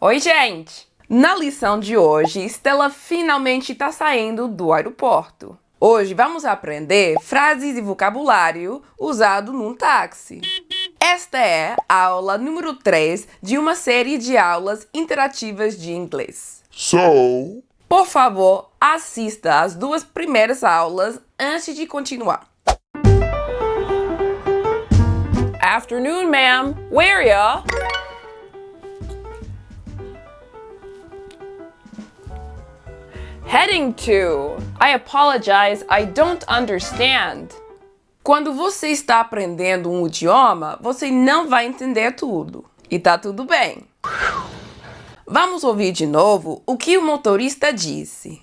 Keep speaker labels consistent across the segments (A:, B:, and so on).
A: Oi, gente! Na lição de hoje, Stella finalmente está saindo do aeroporto. Hoje vamos aprender frases e vocabulário usado num táxi. Esta é a aula número 3 de uma série de aulas interativas de inglês. Por favor, assista às 2 primeiras aulas antes de continuar. Afternoon, ma'am. Where are ya? Heading to. I apologize, I don't understand. Quando você está aprendendo um idioma, você não vai entender tudo. E tá tudo bem. Vamos ouvir de novo o que o motorista disse.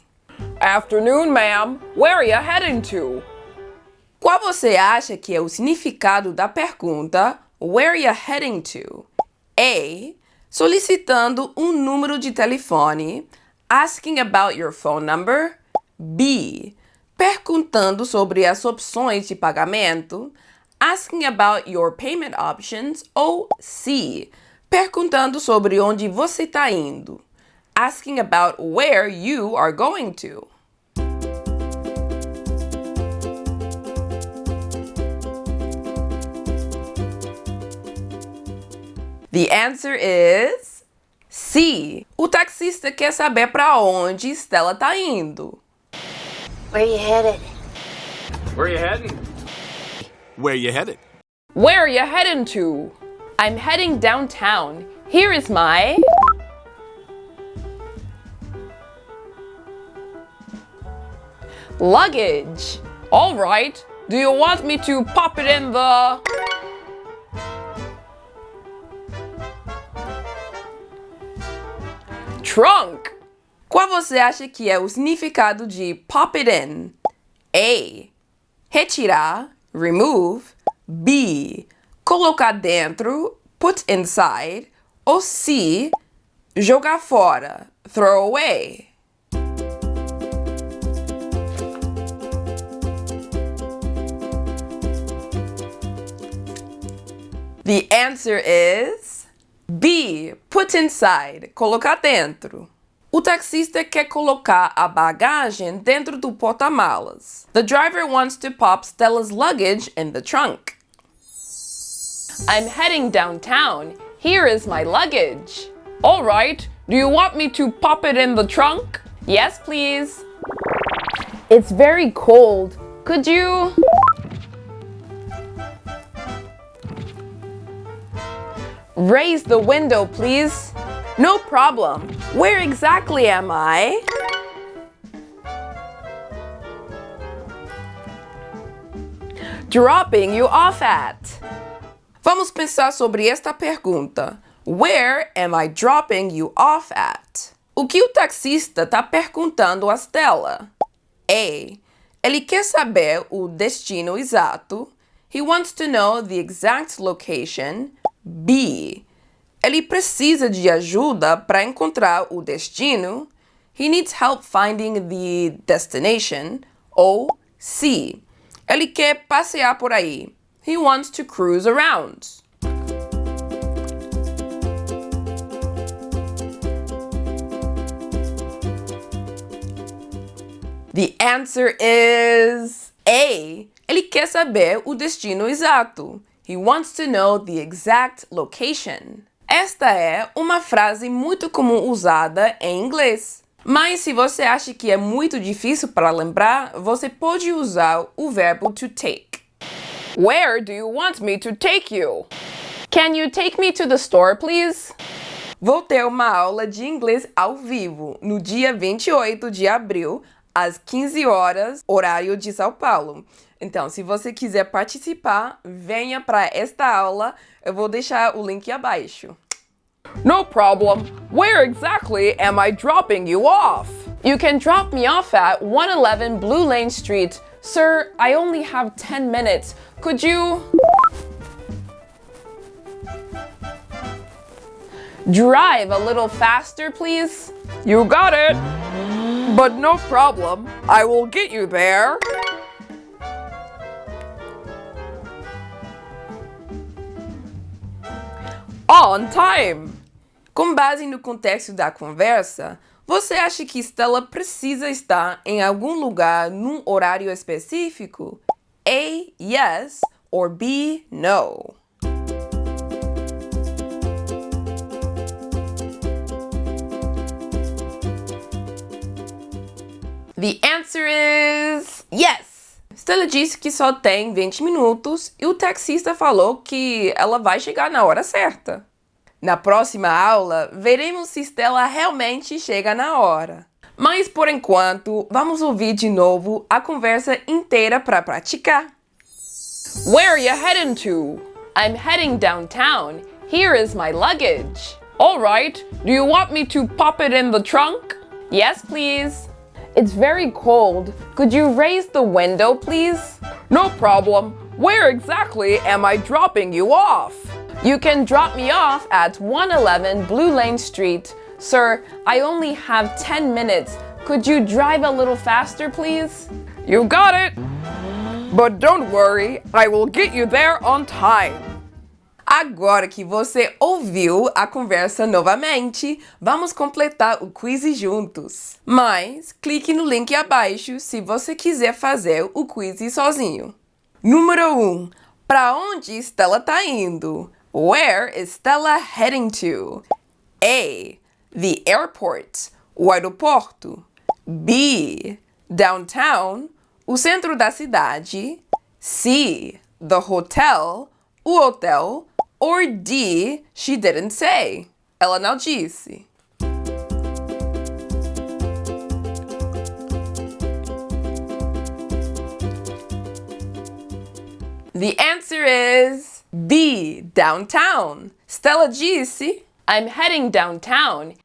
A: Afternoon, ma'am. Where are you heading to? Qual você acha que é o significado da pergunta Where are you heading to? A. Solicitando um número de telefone. Asking about your phone number. B. Perguntando sobre as opções de pagamento. Asking about your payment options. Ou C. Perguntando sobre onde você está indo. Asking about where you are going to. The answer is C. O taxista quer saber para onde Stella está indo.
B: Where you headed?
C: Where you heading? Where you headed?
A: Where are you heading to? I'm heading downtown. Here is my... luggage. All right. Do you want me to pop it in the... trunk? Qual você acha que é o significado de pop it in? A. Retirar, remove. B. Colocar dentro, put inside. Ou C. Jogar fora, throw away. The answer is B. Put inside, colocar dentro. O taxista quer colocar a bagagem dentro do porta-malas. The driver wants to pop Stella's luggage in the trunk. I'm heading downtown. Here is my luggage. All right. Do you want me to pop it in the trunk? Yes, please. It's very cold. Could you... raise the window, please? No problem. Where exactly am I? Dropping you off at. Vamos pensar sobre esta pergunta. Where am I dropping you off at? O que o taxista está perguntando a Stella? A. Ele quer saber o destino exato. He wants to know the exact location. B. Ele precisa de ajuda para encontrar o destino. He needs help finding the destination. Ou C. Ele quer passear por aí. He wants to cruise around. The answer is A. Ele quer saber o destino exato. He wants to know the exact location. Esta é uma frase muito comum usada em inglês. Mas se você acha que é muito difícil para lembrar, você pode usar o verbo to take. Where do you want me to take you? Can you take me to the store, please? Vou ter uma aula de inglês ao vivo no dia 28 de abril, às 15 horas, horário de São Paulo. Então, se você quiser participar, venha para esta aula. Eu vou deixar o link abaixo. No problem. Where exactly am I dropping you off? You can drop me off at 111 Blue Lane Street. Sir, I only have 10 minutes. Could you... drive a little faster, please? You got it. But no problem. I will get you there. On time. Com base no contexto da conversa, você acha que Stella precisa estar em algum lugar num horário específico? A, yes, or B, no. The answer is yes! Stella disse que só tem 20 minutos e o taxista falou que ela vai chegar na hora certa. Na próxima aula, veremos se Stella realmente chega na hora. Mas, por enquanto, vamos ouvir de novo a conversa inteira para praticar.
D: Where are you heading to? I'm heading downtown. Here is my luggage. All right, do you want me to pop it in the trunk?
A: Yes, please.
D: It's very cold. Could you raise the window, please?
A: No problem. Where exactly am I dropping you off?
D: You can drop me off at 111 Blue Lane Street. Sir, I only have 10 minutes. Could you drive a little faster, please?
A: You got it. But don't worry, I will get you there on time. Agora que você ouviu a conversa novamente, vamos completar o quiz juntos. Mas clique no link abaixo se você quiser fazer o quiz sozinho. Número 1. Para onde Stella está indo? Where is Stella heading to? A. The airport, o aeroporto. B. Downtown, o centro da cidade. C. The hotel, o hotel. Or D. She didn't say. Ela não disse. The answer is B. Downtown. Stella disse:
D: I'm heading downtown.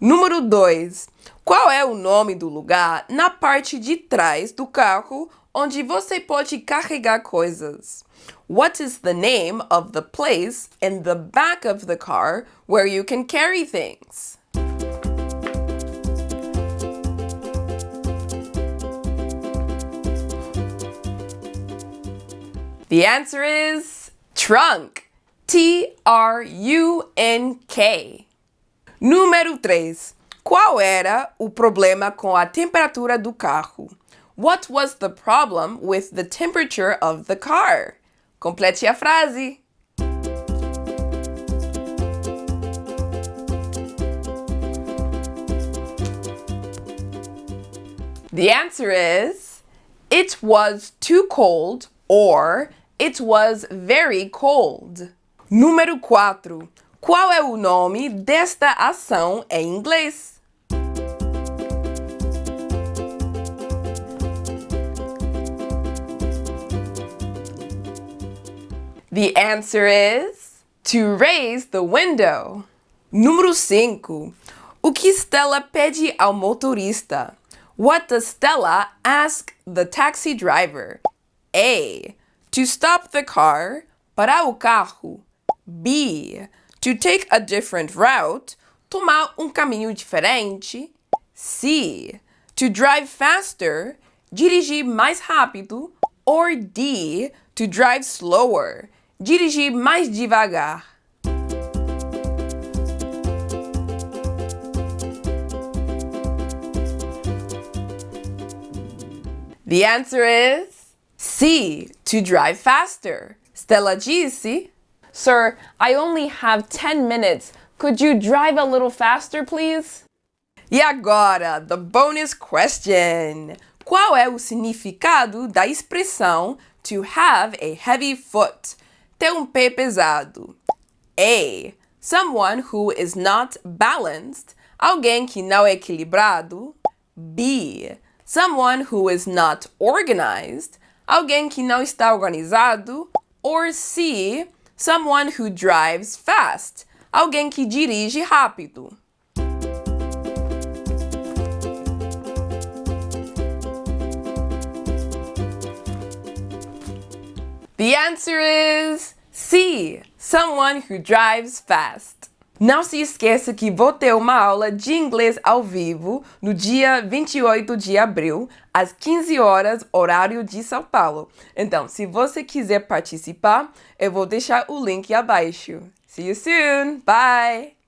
A: Número 2. Qual é o nome do lugar na parte de trás do carro onde você pode carregar coisas? What is the name of the place in the back of the car where you can carry things? The answer is trunk. T-R-U-N-K. Número 3. Qual era o problema com a temperatura do carro? What was the problem with the temperature of the car? Complete a frase. The answer is it was too cold or it was very cold. Número 4. Qual é o nome desta ação em inglês? The answer is to raise the window. Número 5. O que Stella pede ao motorista? What does Stella ask the taxi driver? A. To stop the car. Parar o carro. B. To take a different route. Tomar caminho diferente. C. To drive faster. Dirigir mais rápido. Or D. To drive slower. Dirigir mais devagar. The answer is C. To drive faster. Stella disse:
D: Sir, I only have 10 minutes. Could you drive a little faster, please?
A: E agora, the bonus question. Qual é o significado da expressão to have a heavy foot? Ter pé pesado. A. Someone who is not balanced. Alguém que não é equilibrado. B. Someone who is not organized. Alguém que não está organizado. Or C. Someone who drives fast. Alguém que dirige rápido. The answer is C. Someone who drives fast. Não se esqueça que vou ter uma aula de inglês ao vivo no dia 28 de abril, às 15 horas, horário de São Paulo. Então, se você quiser participar, eu vou deixar o link abaixo. See you soon! Bye!